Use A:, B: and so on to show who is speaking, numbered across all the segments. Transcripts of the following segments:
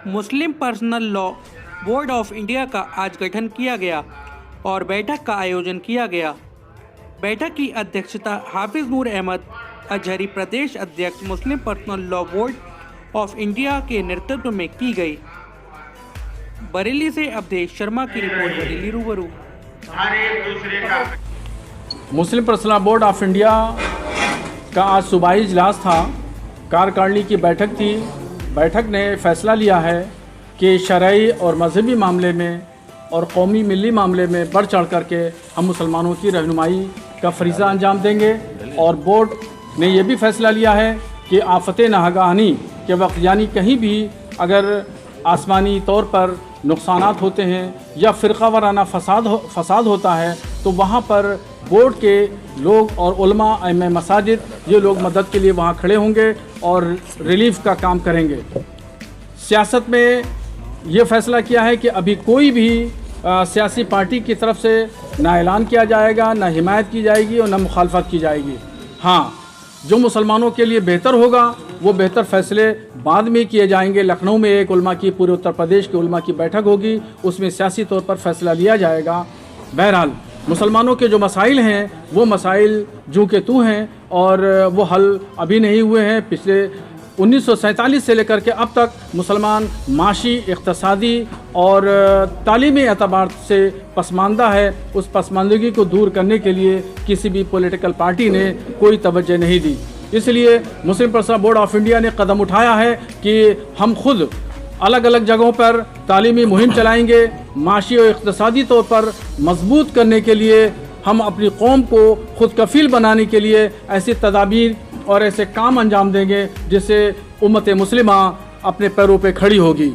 A: Muslim personal law board of India का आज गठन किया गया और बैठक का आयोजन किया गया। बैठक की अध्यक्षता हाफिज नूर अहमद अजहरी प्रदेश अध्यक्ष Muslim personal law board of India के नेतृत्व में की गई। बरेली से अवधेश शर्मा की रिपोर्ट। बरेली रूबरू।
B: मुस्लिम पर्सनल बोर्ड ऑफ इंडिया का आज सूबाई इजलास था, कार्यकारिणी की बैठक थी। बैठक ने फैसला लिया है कि शरई और मजहबी मामले में और कौमी मिली मामले में बढ़ चढ़ करके हम मुसलमानों की रहनुमाई का फरीज़ा अंजाम देंगे। और बोर्ड ने यह भी फैसला लिया है कि आफत नाहगानी के वक्त यानी कहीं भी अगर आसमानी तौर पर नुकसानात होते हैं या फ़िरक़ा वाराना फसाद होता है तो वहाँ पर बोर्ड के लोग और उलमा इमाम मसाजिद ये लोग मदद के लिए वहाँ खड़े होंगे और रिलीफ का काम करेंगे। सियासत में ये फ़ैसला किया है कि अभी कोई भी सियासी पार्टी की तरफ से ना ऐलान किया जाएगा, ना हिमायत की जाएगी और ना मुखालफत की जाएगी। हाँ, जो मुसलमानों के लिए बेहतर होगा वो बेहतर फ़ैसले बाद में किए जाएंगे। लखनऊ में एक उलमा की, पूरे उत्तर प्रदेश के उलमा की बैठक होगी, उसमें सियासी तौर पर फ़ैसला लिया जाएगा। बहरहाल मुसलमानों के जो मसाइल हैं वो मसाइल जूं के तू हैं और वो हल अभी नहीं हुए हैं। पिछले 1947 से लेकर के अब तक मुसलमान माशी, इक़्तिसादी और तालीमी एतबार से पसमानदा है। उस पसमानदगी को दूर करने के लिए किसी भी पॉलिटिकल पार्टी ने कोई तवज्जो नहीं दी। इसलिए मुस्लिम पर्सनल बोर्ड ऑफ इंडिया ने कदम उठाया है कि हम खुद अलग अलग जगहों पर तालीमी मुहिम चलाएंगे। माशी और इक़्तिसादी तौर पर मजबूत करने के लिए हम अपनी कौम को खुद कफ़ील बनाने के लिए ऐसी तदाबीर और ऐसे काम अंजाम देंगे जिससे उम्मत मुस्लिमा अपने पैरों पे खड़ी होगी।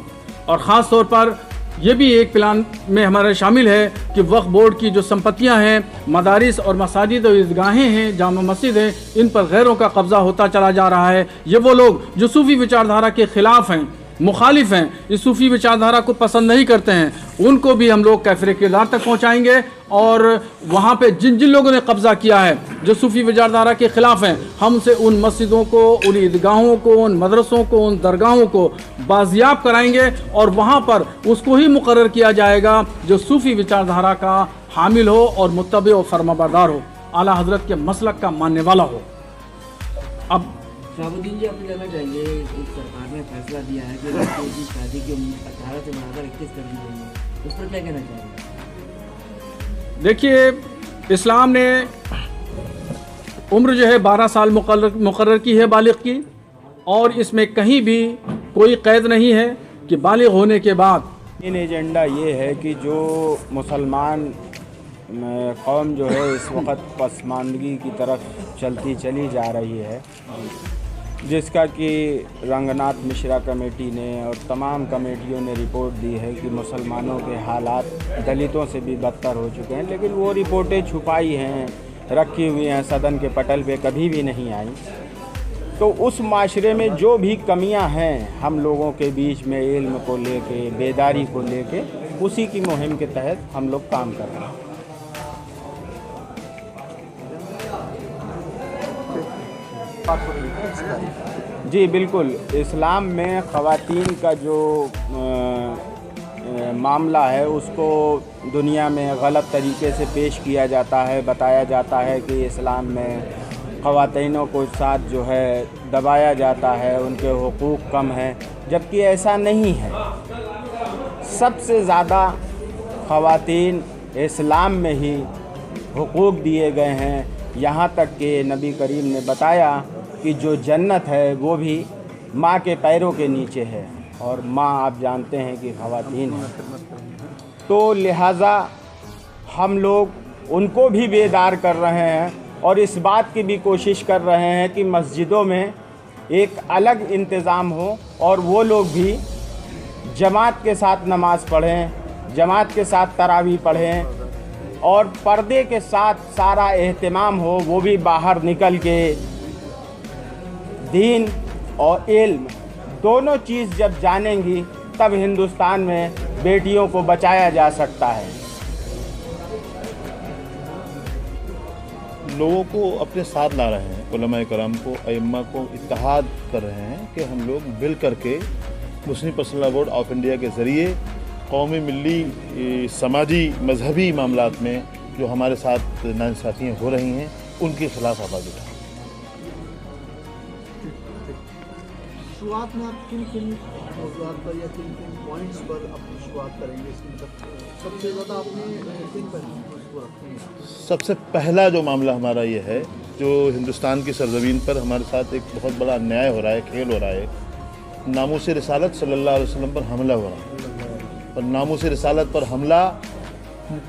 B: और ख़ास तौर पर यह भी एक प्लान में हमारा शामिल है कि वक्फ बोर्ड की जो संपत्तियां हैं, मदारिस और मसाजिद और ईदगाहें हैं, जामा मस्जिद हैं, इन पर गैरों का कब्ज़ा होता चला जा रहा है। ये वो लोग जो सूफ़ी विचारधारा के ख़िलाफ़ हैं, मुखालिफ हैं, इस सूफ़ी विचारधारा को पसंद नहीं करते हैं, उनको भी हम लोग कैफ़िर किरदार तक पहुँचाएँगे। और वहाँ पे जिन जिन लोगों ने कब्ज़ा किया है, जो सूफ़ी विचारधारा के ख़िलाफ़ हैं, हम उनसे उन मस्जिदों को, उन ईदगाहों को, उन मदरसों को, उन दरगाहों को बाजियाब कराएंगे और वहाँ पर उसको ही मुकर्रर किया जाएगा जो सूफ़ी विचारधारा का हामिल हो और मुत्तबे और फरमाबरदार हो, आला हज़रत के मसलक का मानने वाला हो। अब
C: शहाबुद्दीन जी, आप कहना चाहेंगे सरकार ने फैसला दिया है कि लड़कियों की शादी की 18 से बढ़ाकर 21 कर दी गई है, उस पर क्या कहना चाहेंगे?
B: देखिए, इस्लाम ने उम्र जो है 12 साल मुकर्रर की है बालिग की, और इसमें कहीं भी कोई क़ैद नहीं है कि बालिग होने के बाद।
D: इन एजेंडा ये है कि जो मुसलमान कौम जो है इस वक्त पसमानदगी की तरफ चलती चली जा रही है, जिसका कि रंगनाथ मिश्रा कमेटी ने और तमाम कमेटियों ने रिपोर्ट दी है कि मुसलमानों के हालात दलितों से भी बदतर हो चुके हैं, लेकिन वो रिपोर्टें छुपाई हैं, रखी हुई हैं, सदन के पटल पे कभी भी नहीं आई। तो उस माशरे में जो भी कमियां हैं हम लोगों के बीच में, इल्म को लेके, बेदारी को लेके, उसी की मुहिम के तहत हम लोग काम कर रहे हैं। जी बिल्कुल, इस्लाम में ख़वातीन का जो मामला है उसको दुनिया में गलत तरीके से पेश किया जाता है। बताया जाता है कि इस्लाम में ख़वातीनों को साथ जो है दबाया जाता है, उनके हुकूक कम हैं, जबकि ऐसा नहीं है। सबसे ज़्यादा ख़वातीन इस्लाम में ही हुकूक दिए गए हैं। यहाँ तक कि नबी करीम ने बताया कि जो जन्नत है वो भी माँ के पैरों के नीचे है, और माँ आप जानते हैं कि ख़वातीन है। तो लिहाजा हम लोग उनको भी बेदार कर रहे हैं और इस बात की भी कोशिश कर रहे हैं कि मस्जिदों में एक अलग इंतज़ाम हो और वो लोग भी जमात के साथ नमाज़ पढ़ें, जमात के साथ तरावी पढ़ें और पर्दे के साथ सारा एहतमाम हो। वो भी बाहर निकल के दीन और इल्म दोनों चीज़ जब जानेंगी तब हिंदुस्तान में बेटियों को बचाया जा सकता है।
E: लोगों को अपने साथ ला रहे हैं, उलमा-ए-कराम को, अइम्मा को इत्तेहाद कर रहे हैं कि हम लोग मिल करके Muslim personal law board of India के ज़रिए कौमी, मिली, समाजी, मजहबी मामलात में जो हमारे साथ नाइंसाफ़ियाँ हो रही हैं उनके खिलाफ आवाज़ उठाएं।
F: शुरुआत में आप किन किन मौज़ूआत पर या किन किन पॉइंट्स पर अपनी शुरुआत करेंगे? इसकी मतलब सबसे ज़्यादा आपने किन पर शुरुआत की?
E: सबसे पहला जो मामला हमारा ये है, जो हिंदुस्तान की सरज़मीन पर हमारे साथ एक बहुत बड़ा अन्याय हो रहा है, खेल हो रहा है। नामूस रिसालत सल्लल्लाहु अलैहि वसल्लम पर हमला हो रहा है और नामूस रिसालत पर हमला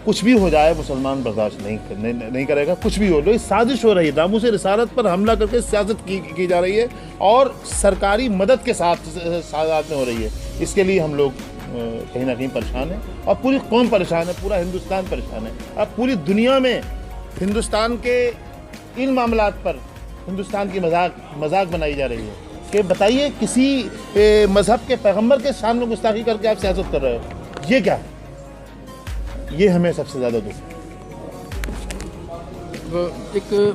E: कुछ भी हो जाए मुसलमान बर्दाश्त नहीं करेगा। कुछ भी हो, लो साजिश हो रही है, नामूस रिसालत पर हमला करके सियासत की जा रही है और सरकारी मदद के साथ में हो रही है। इसके लिए हम लोग कहीं ना कहीं परेशान हैं और पूरी कौम परेशान है, पूरा हिंदुस्तान परेशान है। अब पूरी दुनिया में हिंदुस्तान के इन मामलात पर हिंदुस्तान की मजाक बनाई जा रही है कि बताइए किसी मजहब के पैगंबर के सामने गुस्ताखी करके आप सियासत कर रहे हो, ये क्या है? ये हमें सबसे ज़्यादा दुख है।
B: एक